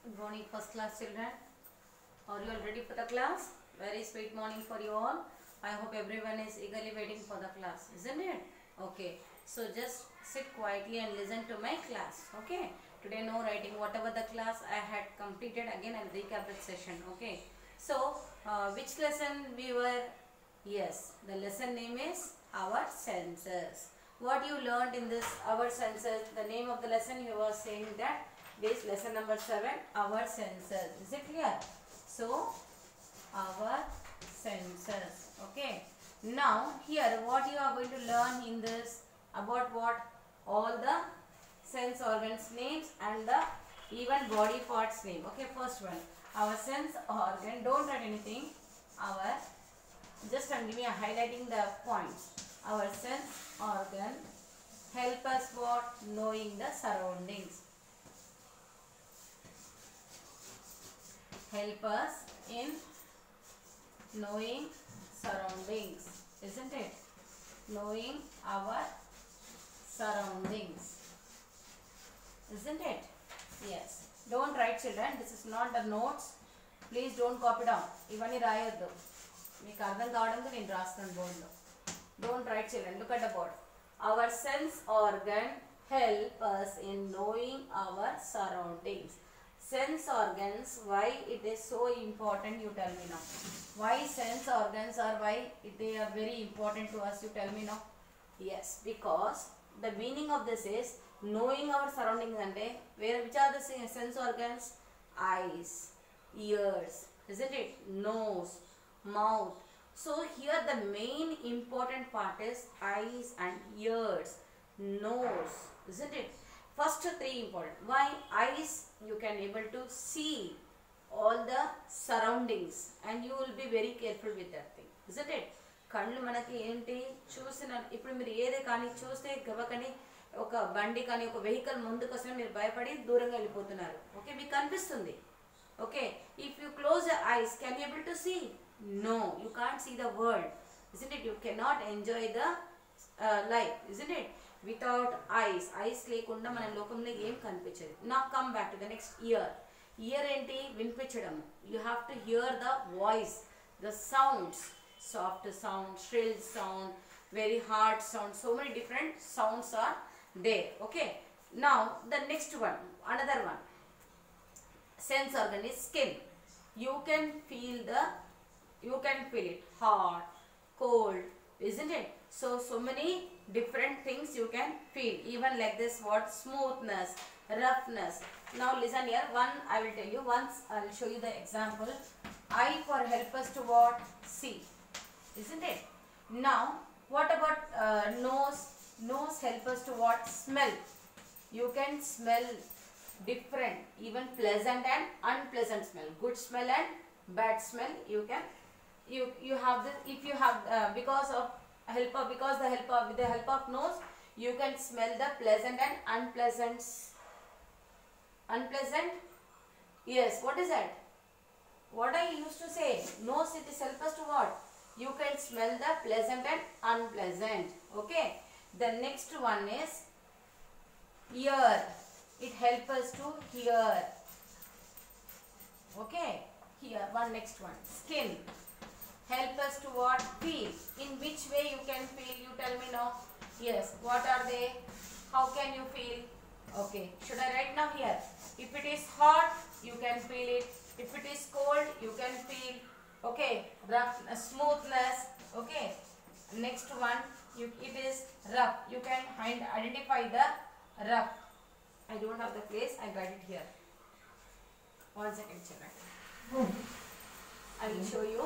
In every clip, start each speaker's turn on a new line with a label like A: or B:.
A: Good morning, first class children. Are you all ready for the class? Very sweet morning for you all. I hope everyone is eagerly waiting for the class, isn't it? Okay. So just sit quietly and listen to my class. Okay. Today no writing. Whatever the class I had completed, again I'll recap that session. Okay. So which lesson we were? Yes, the lesson name is our senses. What you learned in this our senses? The name of the lesson you were saying that this lesson number 7, our senses. Is it clear? So our senses. Okay. Now here what you are going to learn in this about what? All the sense organs names and the even body parts name. Okay, first one. Our sense organ. Don't write anything. Our just I'm giving a highlighting the points. Our sense organ help us what? Knowing the surroundings. Help us in knowing surroundings, isn't it? Knowing our surroundings, isn't it? Yes. Don't write, children. This is not the notes. Please don't copy down. Ivani rayoddu. Meeku ardham kavadamku nenu rastanu board lo. Don't write, children. Look at the board. Our sense organ help us in knowing our surroundings. Sense organs, why it is so important, you tell me now. Why sense organs are, why they are very important to us, you tell me now. Yes, because the meaning of this is knowing our surroundings. And which are the sense organs? Eyes, ears, isn't it? Nose, mouth. So here the main important part is eyes and ears, nose, isn't it? First three important. Why? Eyes, you can able to see all the surroundings and you will be very careful with that thing, isn't it? కళ్ళు మనకి ఏంటి చూసిన ఇప్పుడు మీరు ఏదే కానీ చూస్తే గబకని ఒక బండి కానీ ఒక వెహికల్ ముందుకు వస్తే మీరు భయపడి దూరంగా వెళ్ళిపోతున్నారు. ఓకే, మీకు కనిపిస్తుంది. Okay, if you close your eyes can you able to see? No, you can't see the world, isn't it? You cannot enjoy the life, isn't it? Without eyes, eyes lekunda mana lokamlo em kanipichadu. Now come back to the next ear. Ear enti vinpichadam. You have to hear the voice, the sounds, soft sound, shrill sound, very hard sound, so many different sounds are there. Okay, now the next one, another one sense organ is skin. You can feel it hot, cold, isn't it? So many different things you can feel, even like this, what? Smoothness, roughness. Now listen here, one I will tell you, once I will show you the example. Eye for help us to what? See, isn't it? Now what about nose? Nose help us to what? Smell. You can smell different, even pleasant and unpleasant smell, good smell and bad smell. You can you have this, if you have because with the help of nose you can smell the pleasant and unpleasant. Yes, what is that? What I used to say, nose it is help us to what? You can smell the pleasant and unpleasant. Okay, the next one is ear. It help us to hear. Okay, here one, next one, skin help us to what? Feel. In which way you can feel, you tell me now. Yes, what are they? How can you feel? Okay, should I write now here? If it is hot, you can feel it. If it is cold, you can feel. Okay, rough, smoothness. Okay, next one, it is rough. You can identify the rough. I don't have the place, I write it here. 1 second, children. I will show you.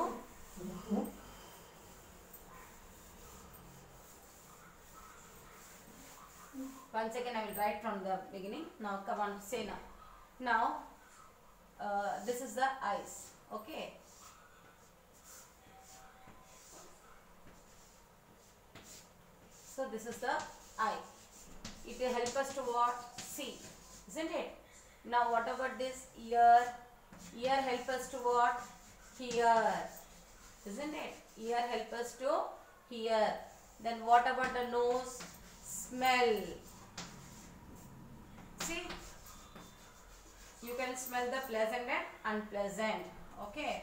A: One second, I will write from the beginning. Now come on, say now. Now this is the eyes. Okay, so this is the eye. It will help us to what? See, isn't it? Now what about this ear? Ear help us to what? Hear, isn't it? Ear help us to hear. Then what about the nose? Smell. See, you can smell the pleasant and unpleasant. Okay,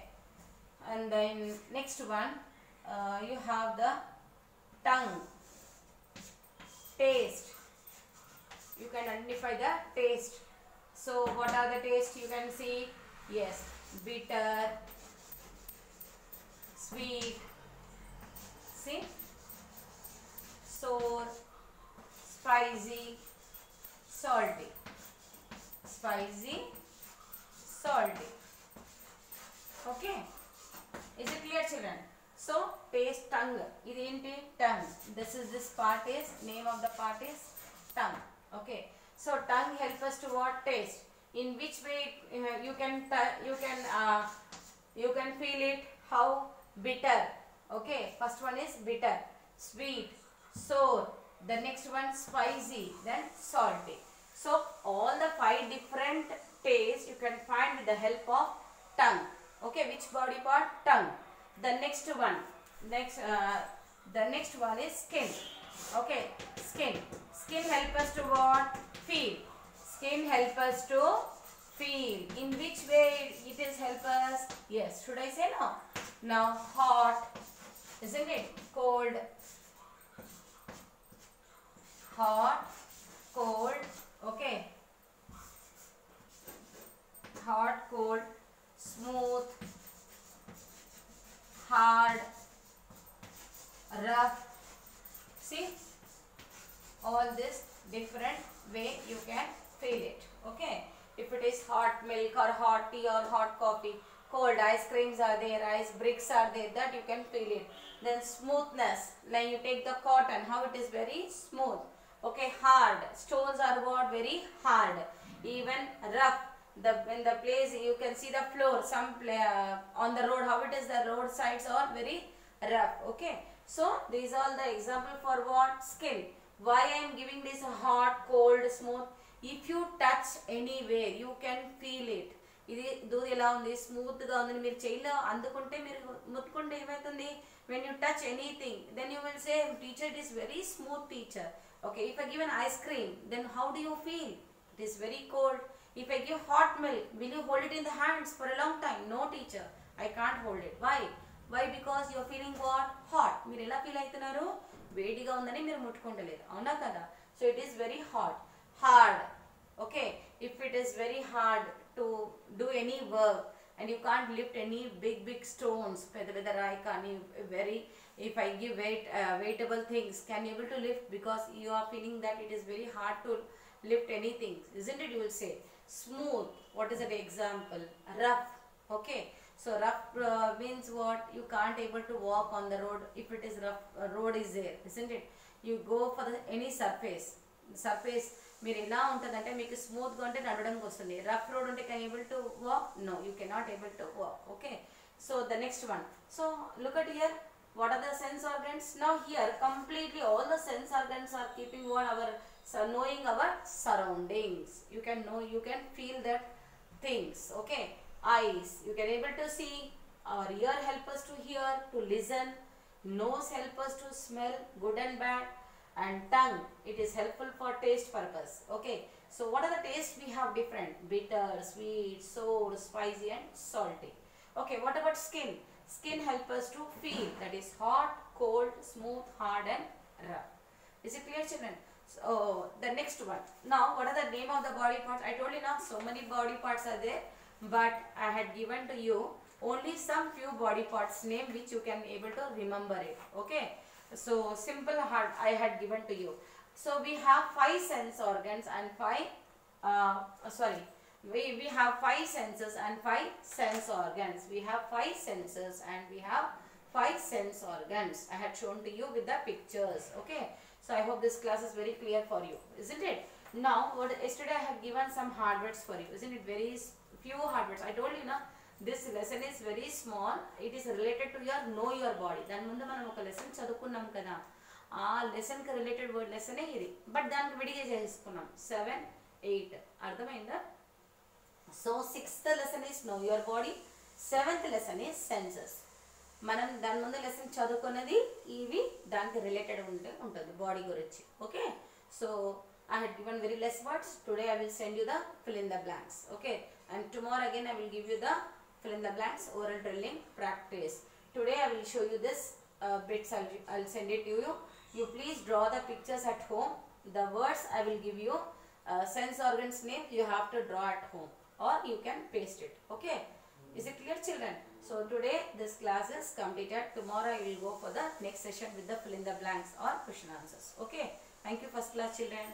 A: and then next one, you have the tongue. Taste. You can identify the taste. So what are the tastes you can see? Yes, bitter, sweet, see, sour, spicy, salty. Spicy, salty. Okay, is it clear, children? So taste, tongue. Tongue. This part is, name of the part is tongue. Okay, so tongue helps us to what? Taste. In which way you can feel it? How? Bitter. Okay, first one is bitter, sweet, sour, the next one spicy, then salty. So all the 5 different tastes you can find with the help of tongue. Okay, which body part? Tongue. The next one is skin. Okay, skin help us to what? Feel. Skin help us to feel. In which way it is help us? Yes, should I say no? Now hot, isn't it? Cold. Hot, cold. Okay, hot, cold, smooth, hard, rough. See, all this different way you can feel it. Okay, if it is hot milk or hot tea or hot coffee, cold ice creams are there, ice bricks are there, that you can feel it. Then smoothness, like you take the cotton, how it is very smooth. Okay, hard, stones are what? Very hard. Even rough, in the place you can see the floor, on the road, how it is, the road sides are very rough. Okay, so these are the example for what? Skin. Why I am giving this hot, cold, smooth? If you touch anywhere, you can feel it. ఇది దూది ఎలా ఉంది, smooth గా ఉంది, మీరు చెయ్యిలో అందుకుంటే, మీరు ముట్టుకుంటే ఏమవుతుంది? When you touch anything, then you will say, teacher, it is very smooth, teacher. Okay, if I give an ice cream, then how do you feel? It is very cold. If I give hot milk, will you hold it in the hands for a long time? No, teacher, I can't hold it. Why? Because you are feeling what? Hot. మీరు ఎలా feel అవుతున్నారు? వేడిగా ఉందని మీరు ముట్టుకుంటలేరు, అవునా కదా? So it is very hot. Hard. Okay, if it is very hard to do any work and you can't lift any big stones, if I give weightable things, can you able to lift? Because you are feeling that it is very hard to lift anything, isn't it? You will say. Smooth, what is an example? Rough. Okay, so rough means what? You can't able to walk on the road. If it is rough, road is there, isn't it? You go for any surface మీరు ఎలా ఉంటుందంటే మీకు స్మూత్గా ఉంటే నడవడానికి వస్తుంది. Rough road ఉంటే can able to walk? No, you cannot able to walk. Okay, so the next one. So look at here, what are the sense organs? Now here completely all the sense organs are keeping what? Our knowing our surroundings. You can know, you can feel that things. Okay, eyes, you can able to see. Our ear help us to hear, to listen. Nose help us to smell good and bad. And tongue, it is helpful for taste purpose. Okay, so what are the tastes we have? Different: bitter, sweet, sour, spicy and salty. Okay, what about skin? Skin help us to feel, that is hot, cold, smooth, hard and rough. Is it clear, children? So the next one. Now what are the name of the body parts? I told you now so many body parts are there, but I had given to you only some few body parts name which you can able to remember it. Okay, so simple hard I had given to you. So we have 5 sense organs and 5 we have 5 senses and 5 sense organs. We have 5 senses and we have 5 sense organs. I had shown to you with the pictures. Okay, so I hope this class is very clear for you, isn't it? Now yesterday I had given some hard words for you, isn't it? Very few hard words. I told you na, this lesson is very small. It is related to your know your body. దాని ముందు మనం ఒక lesson చదువుకున్నాం కదా, ఆ లెసన్కి related word లెసనే ఇది, but దానికి విడిగా చేసుకున్నాం 7, 8. అర్థమైందా? So 6th lesson is know your body, 7th lesson is senses. మనం దాని ముందు లెసన్ చదువుకున్నది ఇవి దానికి రిలేటెడ్ ఉంటుంది బాడీ గురించి. Okay, so I had given very less words. Today I will send you the fill in the blanks. Okay. And tomorrow again I will give you the fill in the blanks oral drilling practice. Today I will show you this bits. I will send it to you. You please draw the pictures at home. The words I will give you. Sense organs name you have to draw at home, or you can paste it. Okay. Is it clear, children? So today this class is completed. Tomorrow I will go for the next session with the fill in the blanks or question answers. Okay. Thank you, first class children.